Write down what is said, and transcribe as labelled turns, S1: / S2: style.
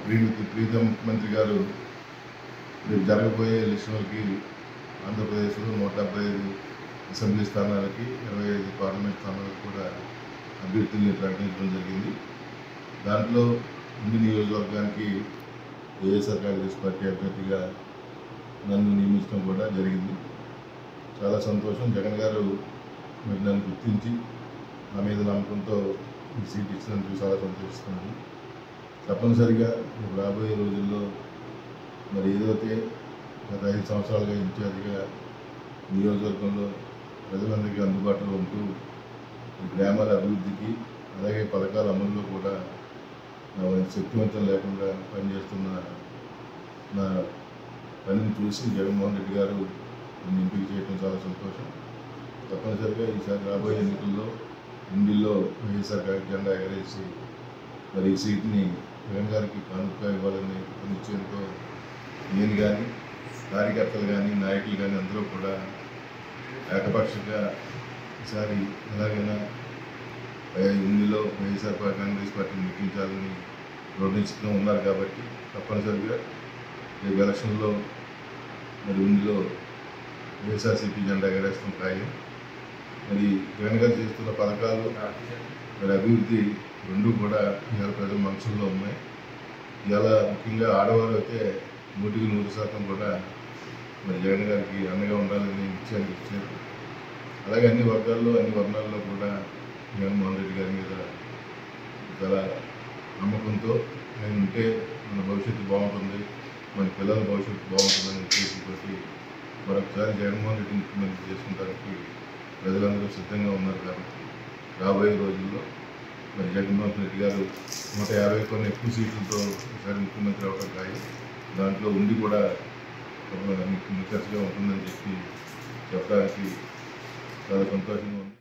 S1: ప్రీత ముఖ్యమంత్రి గారు రేపు జరగబోయే ఎలక్షన్లకి ఆంధ్రప్రదేశ్లో 175 అసెంబ్లీ స్థానాలకి 25 పార్లమెంట్ స్థానాలకు కూడా అభ్యర్థుల్ని ప్రకటించడం జరిగింది. దాంట్లో ఇండి నియోజకవర్గానికి వైఎస్ఆర్ కాంగ్రెస్ పార్టీ అభ్యర్థిగా నన్ను నియమించడం కూడా జరిగింది. చాలా సంతోషం. జగన్ గారు మరి నన్ను గుర్తించి నా మీద నమ్మకంతో ఈ సీట్ ఇచ్చినందుకు చాలా సంతోషిస్తున్నాను. తప్పనిసరిగా రాబోయే రోజుల్లో మరి ఏదైతే గత 5 సంవత్సరాలుగా ఇన్ఛార్జిగా నియోజకవర్గంలో ప్రజలందరికీ అందుబాటులో ఉంటూ గ్రామాల అభివృద్ధికి అలాగే పథకాల అమలులో కూడా శక్తివంతం లేకుండా పనిచేస్తున్న నా పనిని చూసి జగన్మోహన్ రెడ్డి గారు నన్ను ఎంపిక చేయడం చాలా సంతోషం. తప్పనిసరిగా ఈసారి రాబోయే ఎన్నికల్లో ఇండిలో వైఎస్ఆర్ జెండా ఎగరేసి మరి ఈ సీట్ని జగన్ గారికి కానుకగా ఇవ్వాలని నిశ్చయంతో నేను కానీ కార్యకర్తలు కానీ నాయకులు కానీ అందరూ కూడా ఏకపక్షంగా ఈసారి ఎలాగైనా ఇండిలో వైఎస్ఆర్ కాంగ్రెస్ పార్టీని నెగ్గించాలని నిర్ణయించుతూ ఉన్నారు. కాబట్టి తప్పనిసరిగా రేపు ఎలక్షన్లో మరి ఇండిలో వైఎస్ఆర్సీపీ జెండా ఎగరేస్తాం ఖాయం. మరి జగన్ గారు చేస్తున్న పథకాలు మరి అభివృద్ధి రెండు కూడా ఇవాళ ప్రజల మనసుల్లో ఉన్నాయి. ఇవాళ ముఖ్యంగా ఆడవాళ్ళు అయితే 100% కూడా మరి జగన్ గారికి అండగా ఉండాలని నిశ్చయానికి ఇచ్చారు. అలాగే అన్ని వర్గాల్లో అన్ని వర్ణాల్లో కూడా జగన్మోహన్ రెడ్డి గారి మీద చాలా నమ్మకంతో ఆయన ఉంటే మన భవిష్యత్తు బాగుంటుంది, మన పిల్లల భవిష్యత్తు బాగుంటుందని ఉద్దేశంతో మరొకసారి జగన్మోహన్ రెడ్డి ముఖ్యమంత్రి చేసుకుంటానికి ప్రజలందరూ సిద్ధంగా ఉన్నారు. కాబట్టి రాబోయే రోజుల్లో మరి జగన్మోహన్ రెడ్డి గారు 150 కన్నా ఎక్కువ సీట్లతో ఈసారి ముఖ్యమంత్రి అవడం ఖాయం. దాంట్లో ఉండి కూడా నిఖర్చుగా ఉంటుందని చెప్పడానికి చాలా సంతోషంగా ఉంది.